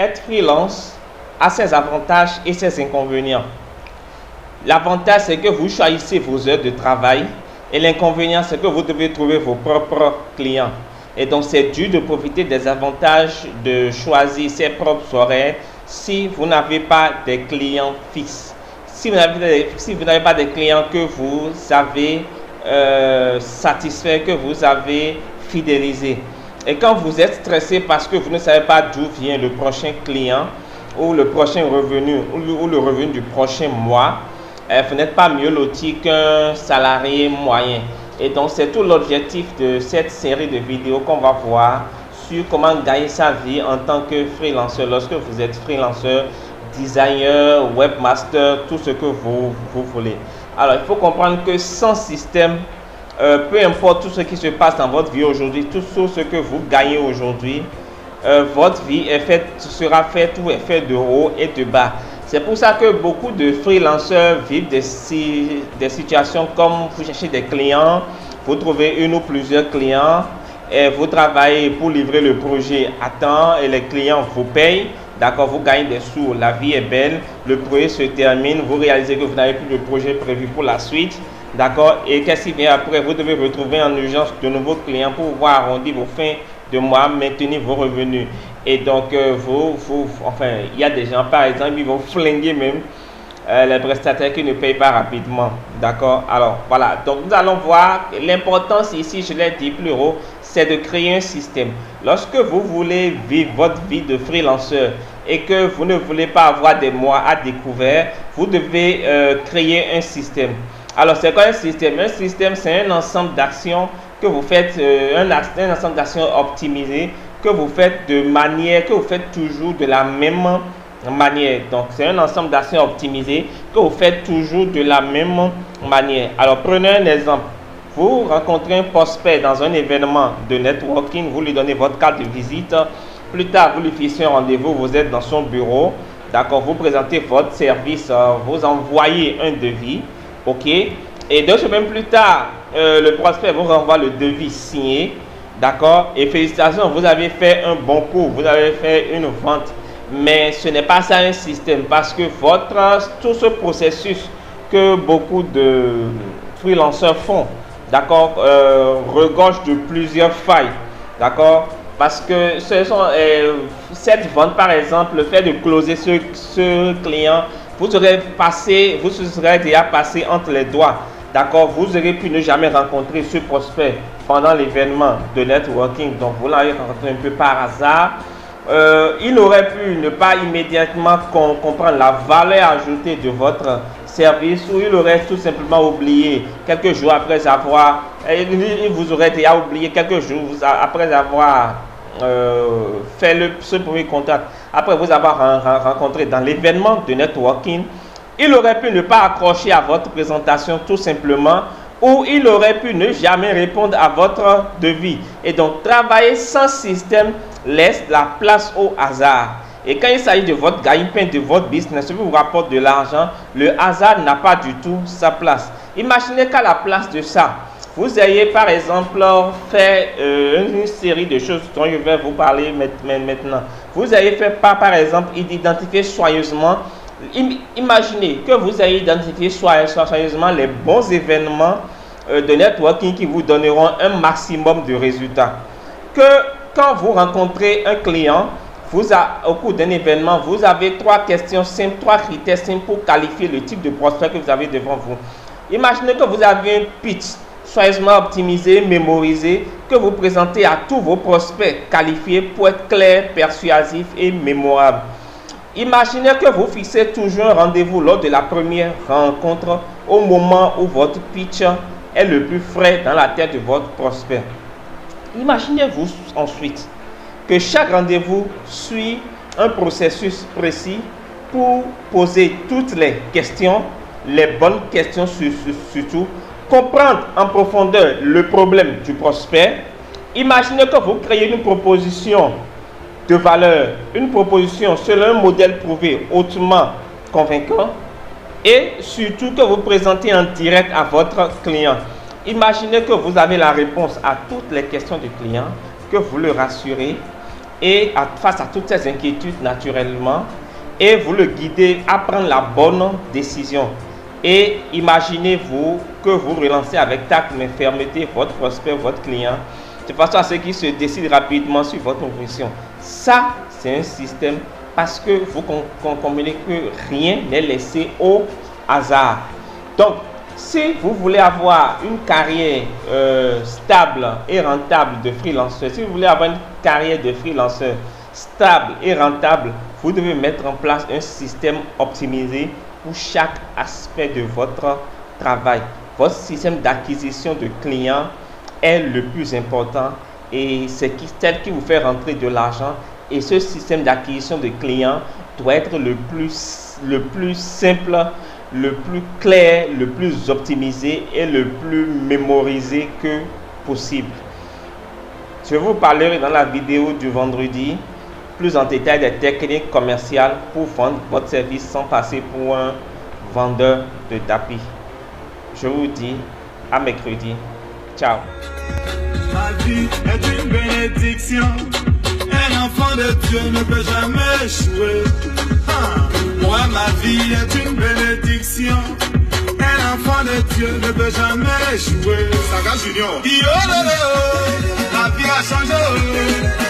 être freelance a ses avantages et ses inconvénients. L'avantage, c'est que vous choisissez vos heures de travail et l'inconvénient, c'est que vous devez trouver vos propres clients. Et donc, c'est dur de profiter des avantages de choisir ses propres horaires si vous n'avez pas des clients fixes. Si vous n'avez pas des clients que vous avez satisfaits, que vous avez fidélisés. Et quand vous êtes stressé parce que vous ne savez pas d'où vient le prochain client ou le prochain revenu ou le revenu du prochain mois, vous n'êtes pas mieux loti qu'un salarié moyen. Et donc, c'est tout l'objectif de cette série de vidéos qu'on va voir sur comment gagner sa vie en tant que freelanceur. Lorsque vous êtes freelanceur, designer, webmaster, tout ce que vous voulez. Alors, il faut comprendre que sans système, peu importe tout ce qui se passe dans votre vie aujourd'hui, tout ce que vous gagnez aujourd'hui, votre vie sera faite ou est faite de haut et de bas. C'est pour ça que beaucoup de freelanceurs vivent des situations comme vous cherchez des clients, vous trouvez une ou plusieurs clients et vous travaillez pour livrer le projet à temps et les clients vous payent. D'accord, vous gagnez des sous, la vie est belle, le projet se termine, vous réalisez que vous n'avez plus de projet prévu pour la suite. D'accord, et qu'est-ce qui vient après? Vous devez retrouver en urgence de nouveaux clients pour pouvoir arrondir vos fins de mois, maintenir vos revenus. Et donc, il y a des gens, par exemple, ils vont flinguer même les prestataires qui ne payent pas rapidement. D'accord? Alors, voilà. Donc, nous allons voir l'importance ici, je l'ai dit plus haut, c'est de créer un système. Lorsque vous voulez vivre votre vie de freelanceur et que vous ne voulez pas avoir des mois à découvert, vous devez créer un système. Alors, c'est quoi un système? Un système, c'est un ensemble d'actions que vous faites, un ensemble d'actions optimisées que vous faites toujours de la même manière. Donc, c'est un ensemble d'actions optimisées que vous faites toujours de la même manière. Alors, prenez un exemple. Vous rencontrez un prospect dans un événement de networking, vous lui donnez votre carte de visite. Plus tard, vous lui fixez un rendez-vous, vous êtes dans son bureau. D'accord, vous présentez votre service, vous envoyez un devis. OK. Et 2 semaines plus tard, le prospect vous renvoie le devis signé. D'accord. Et félicitations, vous avez fait un bon coup, vous avez fait une vente. Mais ce n'est pas ça un système parce que tout ce processus que beaucoup de freelanceurs font, d'accord, regorge de plusieurs failles. D'accord. Parce que ce sont cette vente, par exemple, le fait de closer ce client, vous serez déjà passé entre les doigts. D'accord, vous aurez pu ne jamais rencontrer ce prospect pendant l'événement de networking. Donc, vous l'avez rencontré un peu par hasard. Il aurait pu ne pas immédiatement comprendre la valeur ajoutée de votre service ou il aurait tout simplement oublié quelques jours après avoir... Il vous aurait déjà oublié quelques jours après avoir fait ce premier contact. Après vous avoir rencontré dans l'événement de networking. Il aurait pu ne pas accrocher à votre présentation tout simplement ou il aurait pu ne jamais répondre à votre devis. Et donc, travailler sans système laisse la place au hasard. Et quand il s'agit de votre gagne-pain, de votre business, ce qui vous rapporte de l'argent, le hasard n'a pas du tout sa place. Imaginez qu'à la place de ça, vous ayez par exemple fait une série de choses dont je vais vous parler maintenant. Vous avez fait par exemple identifier soigneusement. Imaginez que vous ayez identifié soigneusement les bons événements de networking qui vous donneront un maximum de résultats. Que quand vous rencontrez un client, au cours d'un événement, vous avez 3 questions simples, 3 critères simples pour qualifier le type de prospect que vous avez devant vous. Imaginez que vous avez un pitch soigneusement optimisé, mémorisé, que vous présentez à tous vos prospects qualifiés pour être clair, persuasif et mémorable. Imaginez que vous fixez toujours un rendez-vous lors de la première rencontre au moment où votre pitch est le plus frais dans la tête de votre prospect. Imaginez-vous ensuite que chaque rendez-vous suit un processus précis pour poser toutes les questions, les bonnes questions surtout, comprendre en profondeur le problème du prospect. Imaginez que vous créez une proposition de valeur, une proposition selon un modèle prouvé hautement convaincant et surtout que vous présentez en direct à votre client. Imaginez que vous avez la réponse à toutes les questions du client, que vous le rassurez et face à toutes ces inquiétudes naturellement, et vous le guidez à prendre la bonne décision. Et imaginez-vous que vous relancez avec tact mais fermeté votre prospect, votre client, de façon à ce qu'il se décide rapidement sur votre mission. Ça, c'est un système parce que vous comprenez que rien n'est laissé au hasard. Donc, si vous voulez avoir une carrière stable et rentable de freelanceur, si vous voulez avoir une carrière de freelanceur stable et rentable, vous devez mettre en place un système optimisé pour chaque aspect de votre travail. Votre système d'acquisition de clients est le plus important et c'est celle qui vous fait rentrer de l'argent. Et ce système d'acquisition de clients doit être le plus simple, le plus clair, le plus optimisé et le plus mémorisé que possible. Je vous parlerai dans la vidéo du vendredi plus en détail des techniques commerciales pour vendre votre service sans passer pour un vendeur de tapis. Je vous dis à mercredi. Ciao. Ma vie est une bénédiction. Un enfant de Dieu ne peut jamais échouer. Moi, ma vie est une bénédiction. Un enfant de Dieu ne peut jamais échouer. Saga Junior. La vie a changé.